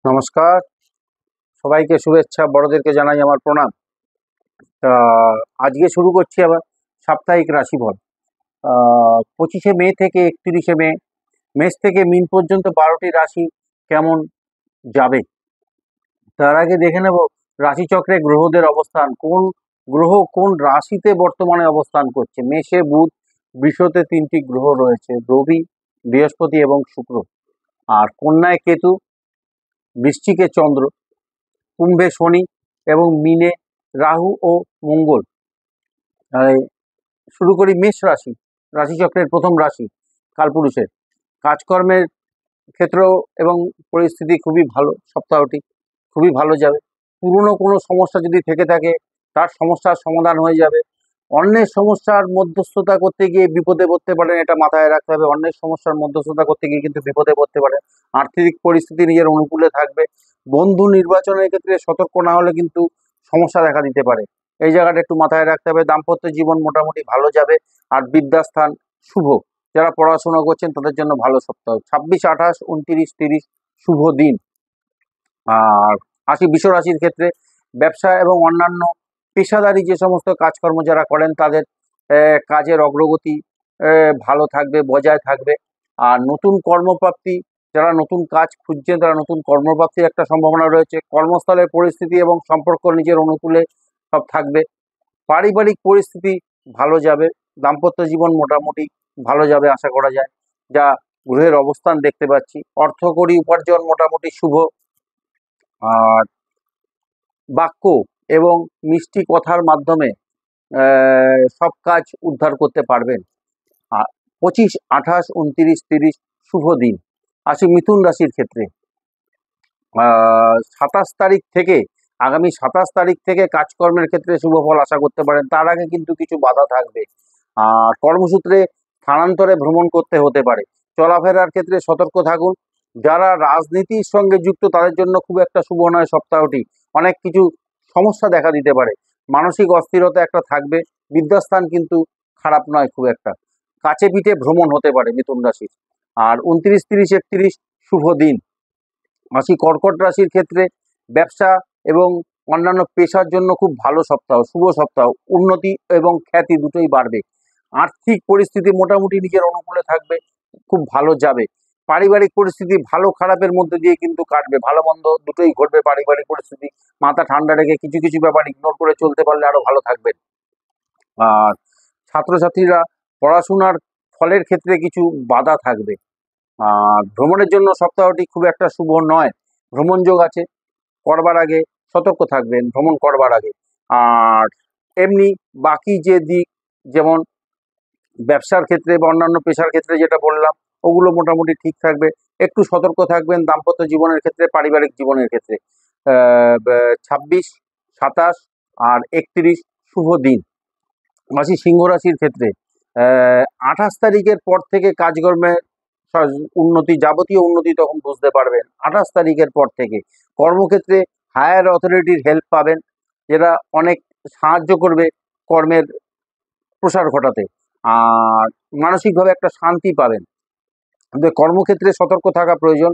নমস্কার, সবাইকে শুভেচ্ছা, বড়দেরকে জানাই আমার প্রণাম। তা আজকে শুরু করছি আবার সাপ্তাহিক রাশিফল। 25শে মে থেকে 31শে মে, মেষ থেকে মীন পর্যন্ত 12টি রাশি কেমন যাবে। তার আগে দেখে নেব রাশিচক্রে গ্রহদের অবস্থান, কোন গ্রহ কোন রাশিতে বর্তমানে অবস্থান করছে। মেষে বুধ, বৃষতে 3টি গ্রহ রয়েছে, রবি, বৃহস্পতি এবং শুক্র। আর কন্যায় কেতু, বৃশ্চিকে চন্দ্র, কুম্ভে শনি এবং মীনে রাহু ও মঙ্গল। শুরু করি মেষ রাশি, রাশিচক্রের প্রথম রাশি কালপুরুষের। কাজকর্মের ক্ষেত্র এবং পরিস্থিতি খুবই ভালো, সপ্তাহটি খুবই ভালো যাবে। পুরনো কোনো সমস্যা যদি থেকে থাকে তার সমস্যার সমাধান হয়ে যাবে। অন্যের সমস্যার মধ্যস্থতা করতে গিয়ে বিপদে পড়তে পারেন, এটা মাথায় রাখতে হবে। অন্যের সমস্যার মধ্যস্থতা করতে গিয়ে কিন্তু বিপদে পড়তে পারেন। আর্থিক পরিস্থিতি নিজের অনুকূলে থাকবে। বন্ধু নির্বাচনের ক্ষেত্রে সতর্ক না হলে কিন্তু সমস্যা দেখা দিতে পারে, এই জায়গাটা একটু মাথায় রাখতে হবে। দাম্পত্য জীবন মোটামুটি ভালো যাবে। আর বিদ্যাস্থান শুভ, যারা পড়াশোনা করছেন তাদের জন্য ভালো সপ্তাহ। 26, 28, 29, 30 শুভ দিন। আর আসি বৃষ রাশির ক্ষেত্রে। ব্যবসা এবং অন্যান্য পেশাদারি যে সমস্ত কাজকর্ম যারা করেন তাদের কাজের অগ্রগতি ভালো থাকবে, বজায় থাকবে। আর নতুন কর্মপ্রাপ্তি, যারা নতুন কাজ খুঁজছেন তারা নতুন কর্মপ্রাপ্তির একটা সম্ভাবনা রয়েছে। কর্মস্থলের পরিস্থিতি এবং সম্পর্ক নিজের অনুকূলে সব থাকবে। পারিবারিক পরিস্থিতি ভালো যাবে। দাম্পত্য জীবন মোটামুটি ভালো যাবে আশা করা যায়, যা গ্রহের অবস্থান দেখতে পাচ্ছি। অর্থকরী উপার্জন মোটামুটি শুভ। আর বাক্য এবং মিষ্টি কথার মাধ্যমে সব কাজ উদ্ধার করতে পারবেন। আর 25, 28, 29, 30 শুভ দিন। আসি মিথুন রাশির ক্ষেত্রে। 27 তারিখ থেকে, আগামী 27 তারিখ থেকে কাজকর্মের ক্ষেত্রে শুভ ফল আশা করতে পারেন। তার আগে কিন্তু কিছু বাধা থাকবে। আর কর্মসূত্রে স্থানান্তরে ভ্রমণ করতে হতে পারে। চলাফেরার ক্ষেত্রে সতর্ক থাকুন। যারা রাজনীতির সঙ্গে যুক্ত তাদের জন্য খুব একটা শুভ নয় সপ্তাহটি। অনেক কিছু সমস্যা দেখা দিতে পারে, মানসিক অস্থিরতা একটা থাকবে। বিদ্যাস্থান কিন্তু খারাপ নয় খুব একটা। কাছে পিঠে ভ্রমণ হতে পারে মিথুন রাশির। আর 29, 30, 31 শুভ দিন। আসি কর্কট রাশির ক্ষেত্রে। ব্যবসা এবং অন্যান্য পেশার জন্য খুব ভালো সপ্তাহ, শুভ সপ্তাহ। উন্নতি এবং খ্যাতি দুটোই বাড়বে। আর্থিক পরিস্থিতি মোটামুটি নিজের অনুকূলে থাকবে, খুব ভালো যাবে। পারিবারিক পরিস্থিতি ভালো খারাপের মধ্যে দিয়ে কিন্তু কাটবে, ভালো মন্দ দুটোই ঘটবে। পারিবারিক পরিস্থিতি মাথা ঠান্ডা রেখে কিছু কিছু ব্যাপার ইগনোর করে চলতে পারলে আরো ভালো থাকবেন। আর ছাত্রছাত্রীরা পড়াশোনার ফলের ক্ষেত্রে কিছু বাধা থাকবে। আর ভ্রমণের জন্য সপ্তাহটি খুব একটা শুভ নয়। ভ্রমণ যোগ আছে, করবার আগে সতর্ক থাকবেন ভ্রমণ করবার আগে। আর এমনি বাকি যে দিক, যেমন ব্যবসার ক্ষেত্রে বা অন্যান্য পেশার ক্ষেত্রে যেটা বললাম, ওগুলো মোটামুটি ঠিক থাকবে। একটু সতর্ক থাকবেন দাম্পত্য জীবনের ক্ষেত্রে, পারিবারিক জীবনের ক্ষেত্রে। 26, 27 আর 31 শুভ দিন। আসি সিংহ রাশির ক্ষেত্রে। 28 তারিখের পর থেকে কাজকর্মে উন্নতি, যাবতীয় উন্নতি তখন বুঝতে পারবেন 28 তারিখের পর থেকে। কর্মক্ষেত্রে হায়ার অথরিটির হেল্প পাবেন, যেটা অনেক সাহায্য করবে কর্মের প্রসার ঘটাতে। আর মানসিকভাবে একটা শান্তি পাবেন। কিন্তু কর্মক্ষেত্রে সতর্ক থাকা প্রয়োজন,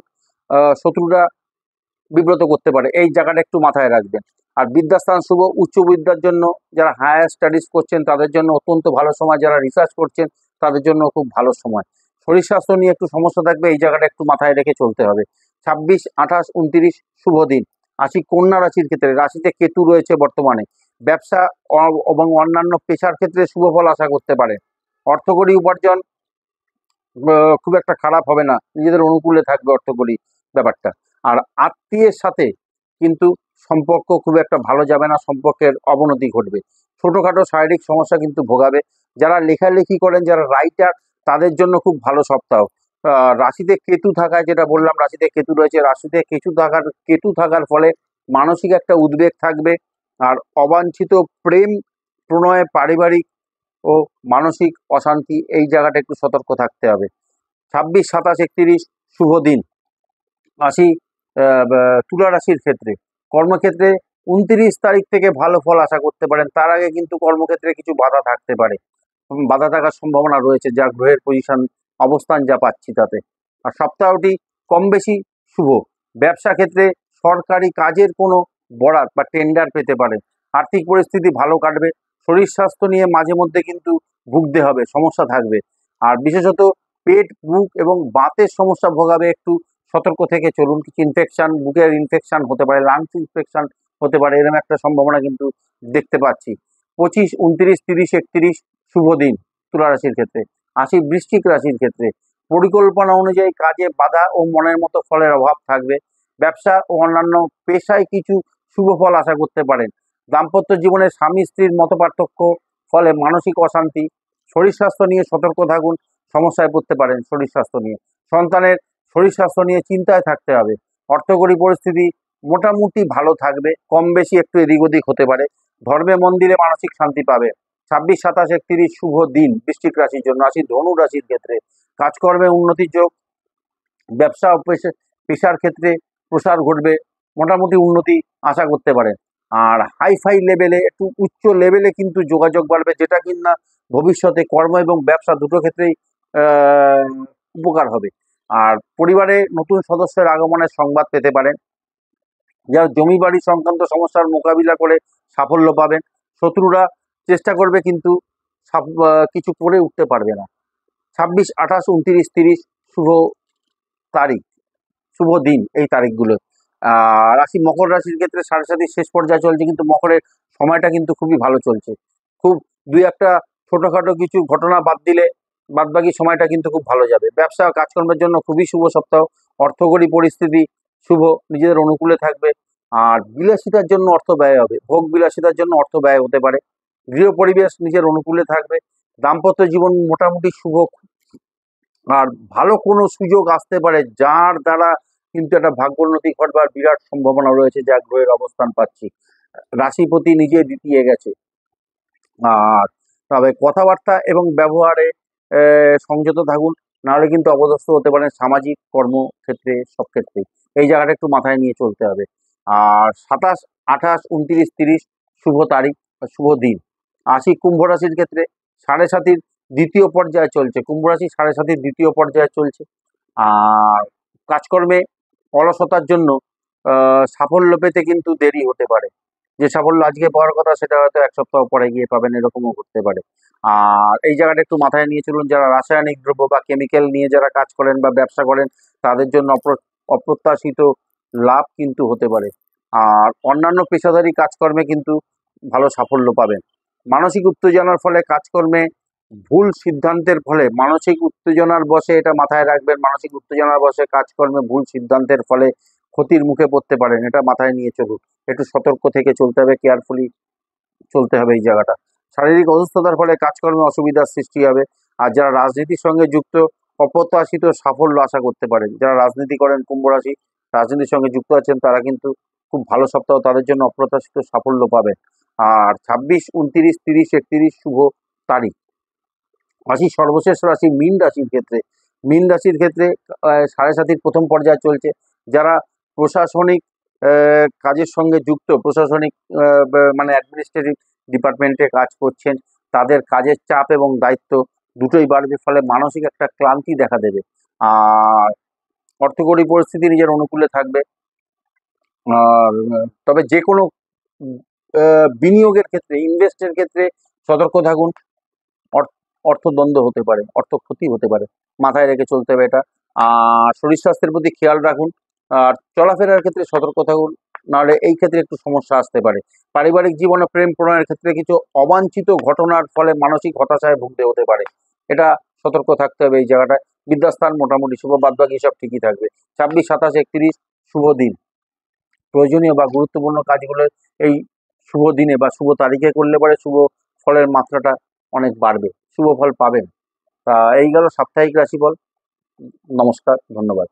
শত্রুরা বিব্রত করতে পারে, এই জায়গাটা একটু মাথায় রাখবেন। আর বিদ্যাস্থান শুভ, উচ্চ বিদ্যার জন্য যারা হায়ার স্টাডিজ করছেন তাদের জন্য অত্যন্ত ভালো সময়। যারা রিসার্চ করছেন তাদের জন্য খুব ভালো সময়। শরীর স্বাস্থ্য নিয়ে একটু সমস্যা থাকবে, এই জায়গাটা একটু মাথায় রেখে চলতে হবে। 26, 28, 29 শুভ দিন। আসি কন্যা রাশির ক্ষেত্রে। রাশিতে কেতু রয়েছে বর্তমানে। ব্যবসা এবং অন্যান্য পেশার ক্ষেত্রে শুভ ফল আশা করতে পারে। অর্থকরী উপার্জন খুব একটা খারাপ হবে না, নিজেদের অনুকূলে থাকবে অর্থকরী ব্যাপারটা। আর আত্মীয়ের সাথে কিন্তু সম্পর্ক খুব একটা ভালো যাবে না, সম্পর্কের অবনতি ঘটবে। ছোটোখাটো শারীরিক সমস্যা কিন্তু ভোগাবে। যারা লেখালেখি করেন, যারা রাইটার, তাদের জন্য খুব ভালো সপ্তাহ। রাশিতে কেতু থাকায়, যেটা বললাম রাশিতে কেতু রয়েছে, রাশিতে কেতু থাকার ফলে মানসিক একটা উদ্বেগ থাকবে। আর অবাঞ্ছিত প্রেম, প্রণয়, পারিবারিক ও মানসিক অশান্তি, এই জায়গাটা একটু সতর্ক থাকতে হবে। 26, 27, 31 শুভ দিন। আসি তুলা রাশির ক্ষেত্রে। কর্মক্ষেত্রে 29 তারিখ থেকে ভালো ফল আশা করতে পারেন। তার আগে কিন্তু কর্মক্ষেত্রে কিছু বাধা থাকতে পারে, বাধা থাকার সম্ভাবনা রয়েছে, যা গ্রহের পজিশন অবস্থান যা পাচ্ছি তাতে। আর সপ্তাহটি কম বেশি শুভ। ব্যবসা ক্ষেত্রে সরকারি কাজের কোনো বরাত বা টেন্ডার পেতে পারেন। আর্থিক পরিস্থিতি ভালো কাটবে। শরীর স্বাস্থ্য নিয়ে মাঝে মধ্যে কিন্তু ভুগতে হবে, সমস্যা থাকবে। আর বিশেষত পেট, বুক এবং বাতের সমস্যা ভোগাবে, একটু সতর্ক থেকে চলুন। কিছু ইনফেকশন, বুকের ইনফেকশন হতে পারে, লাংস ইনফেকশন হতে পারে, এরকম একটা সম্ভাবনা কিন্তু দেখতে পাচ্ছি। 25, 29, 30, 31 শুভ দিন তুলা রাশির ক্ষেত্রে। আসি বৃশ্চিক রাশির ক্ষেত্রে। পরিকল্পনা অনুযায়ী কাজে বাধা ও মনের মতো ফলের অভাব থাকবে। ব্যবসা ও অন্যান্য পেশায় কিছু শুভ ফল আশা করতে পারেন। দাম্পত্য জীবনে স্বামী স্ত্রীর মতপার্থক্য ফলে মানসিক অশান্তি। শরীর স্বাস্থ্য নিয়ে সতর্ক থাকুন, সমস্যায় পড়তে পারেন শরীর স্বাস্থ্য নিয়ে। সন্তানের শরীর স্বাস্থ্য নিয়ে চিন্তায় থাকতে হবে। অর্থকরী পরিস্থিতি মোটামুটি ভালো থাকবে, কম বেশি একটু এদিক ওদিক হতে পারে। ধর্মে মন্দিরে মানসিক শান্তি পাবে। 26, 27, 31 শুভ দিন বৃশ্চিক রাশির জন্য। আসি ধনু রাশির ক্ষেত্রে। কাজকর্মে উন্নতির যোগ। ব্যবসা ও পেশার ক্ষেত্রে প্রসার ঘটবে, মোটামুটি উন্নতি আশা করতে পারেন। আর হাইফাই লেভেলে, একটু উচ্চ লেভেলে কিন্তু যোগাযোগ বাড়বে, যেটা কিনা ভবিষ্যতে কর্ম এবং ব্যবসা দুটো ক্ষেত্রেই আহ, উপকার হবে। আর পরিবারে নতুন সদস্যের আগমনের সংবাদ পেতে পারেন। যারা জমি বাড়ি সংক্রান্ত সমস্যার মোকাবিলা করে সাফল্য পাবেন। শত্রুরা চেষ্টা করবে কিন্তু কিছু করে উঠতে পারবে না। 26, 28, 29, 30 শুভ তারিখ, শুভ দিন এই তারিখগুলো। রাশি মকর রাশির ক্ষেত্রে 7.5 শেষ পর্যায়ে চলছে, কিন্তু মকরের সময়টা কিন্তু খুবই ভালো চলছে। খুব দুই একটা ছোটখাটো কিছু ঘটনা বাদ দিলে বাদবাকি সময়টা কিন্তু খুব ভালো যাবে। ব্যবসা কাজকর্মের জন্য খুবই শুভ সপ্তাহ। অর্থকরী পরিস্থিতি শুভ, নিজেদের অনুকূলে থাকবে। আর বিলাসিতার জন্য অর্থ ব্যয় হবে, ভোগ বিলাসিতার জন্য অর্থ ব্যয় হতে পারে। গৃহ পরিবেশ নিজের অনুকূলে থাকবে। দাম্পত্য জীবন মোটামুটি শুভ। আর ভালো কোনো সুযোগ আসতে পারে, যার দ্বারা কিন্তু একটা ভাগ্যোন্নতি ঘটবার বিরাট সম্ভাবনা রয়েছে, যা গ্রহের অবস্থান পাচ্ছি। রাশিপতি নিজে দ্বিতীয় গেছে। আর তবে কথাবার্তা এবং ব্যবহারে সংযত থাকুন, নাহলে কিন্তু অপদস্থ হতে পারেন সামাজিক কর্মক্ষেত্রে, সব ক্ষেত্রেই। এই জায়গাটা একটু মাথায় নিয়ে চলতে হবে। আর 27, 28, 29, 30 শুভ তারিখ বা শুভ দিন। আসি কুম্ভ রাশির ক্ষেত্রে। 7.5 দ্বিতীয় পর্যায়ে চলছে, কুম্ভ রাশি 7.5 দ্বিতীয় পর্যায়ে চলছে। আর কাজকর্মে অলসতার জন্য সাফল্য পেতে কিন্তু দেরি হতে পারে। যে সাফল্য আজকে পাওয়ার কথা, সেটা হয়তো এক সপ্তাহ পরে গিয়ে পাবেন, এরকমও করতে পারে। আর এই জায়গাটা একটু মাথায় নিয়ে চলুন। যারা রাসায়নিক দ্রব্য বা কেমিক্যাল নিয়ে যারা কাজ করেন বা ব্যবসা করেন, তাদের জন্য অপ্রত্যাশিত লাভ কিন্তু হতে পারে। আর অন্যান্য পেশাদারি কাজকর্মে কিন্তু ভালো সাফল্য পাবেন। মানসিক উত্তেজনার ফলে কাজকর্মে ভুল সিদ্ধান্তের ফলে, মানসিক উত্তেজনার বশে, এটা মাথায় রাখবেন, মানসিক উত্তেজনার বশে কাজকর্মে ভুল সিদ্ধান্তের ফলে ক্ষতির মুখে পড়তে পারেন, এটা মাথায় নিয়ে চলুন। একটু সতর্ক থেকে চলতে হবে, কেয়ারফুলি চলতে হবে এই জায়গাটা। শারীরিক অসুস্থতার ফলে কাজকর্মে অসুবিধার সৃষ্টি হবে। আর যারা রাজনীতির সঙ্গে যুক্ত, অপ্রত্যাশিত সাফল্য আশা করতে পারেন। যারা রাজনীতি করেন, কুম্ভ রাশি রাজনীতির সঙ্গে যুক্ত আছেন, তারা কিন্তু খুব ভালো সপ্তাহ, তাদের জন্য অপ্রত্যাশিত সাফল্য পাবেন। আর 26, 29, 30, 31 শুভ তারিখ। আসি সর্বশেষ রাশি মীন রাশির ক্ষেত্রে। মীন রাশির ক্ষেত্রে 7.5 প্রথম পর্যায়ে চলছে। যারা প্রশাসনিক কাজের সঙ্গে যুক্ত, প্রশাসনিক মানে অ্যাডমিনিস্ট্রেটিভ ডিপার্টমেন্টে কাজ করছেন, তাদের কাজের চাপ এবং দায়িত্ব দুটোই বাড়বে, ফলে মানসিক একটা ক্লান্তি দেখা দেবে। আর অর্থকরী পরিস্থিতি নিজের অনুকূলে থাকবে। আর তবে যে কোনো বিনিয়োগের ক্ষেত্রে, ইনভেস্টের ক্ষেত্রে সতর্ক থাকুন। অর্থদ্বন্দ্ব হতে পারে, অর্থ ক্ষতি হতে পারে, মাথায় রেখে চলতে হবে এটা। আর শরীর স্বাস্থ্যের প্রতি খেয়াল রাখুন। আর চলাফেরার ক্ষেত্রে সতর্ক থাকুন, নাহলে এই ক্ষেত্রে একটু সমস্যা আসতে পারে। পারিবারিক জীবনে প্রেম প্রণয়ের ক্ষেত্রে কিছু অবাঞ্ছিত ঘটনার ফলে মানসিক হতাশায় ভুগতে হতে পারে, এটা সতর্ক থাকতে হবে এই জায়গাটায়। বিদ্যাস্থান মোটামুটি শুভ, বাদবাকি সব ঠিকই থাকবে। 26, 27, 31 শুভ দিন। প্রয়োজনীয় বা গুরুত্বপূর্ণ কাজগুলো এই শুভ দিনে বা শুভ তারিখে করলে পরে শুভ ফলের মাত্রাটা অনেক বাড়বে, শুভ ফল পাবেন। তা এই গেল সাপ্তাহিক রাশিফল। নমস্কার, ধন্যবাদ।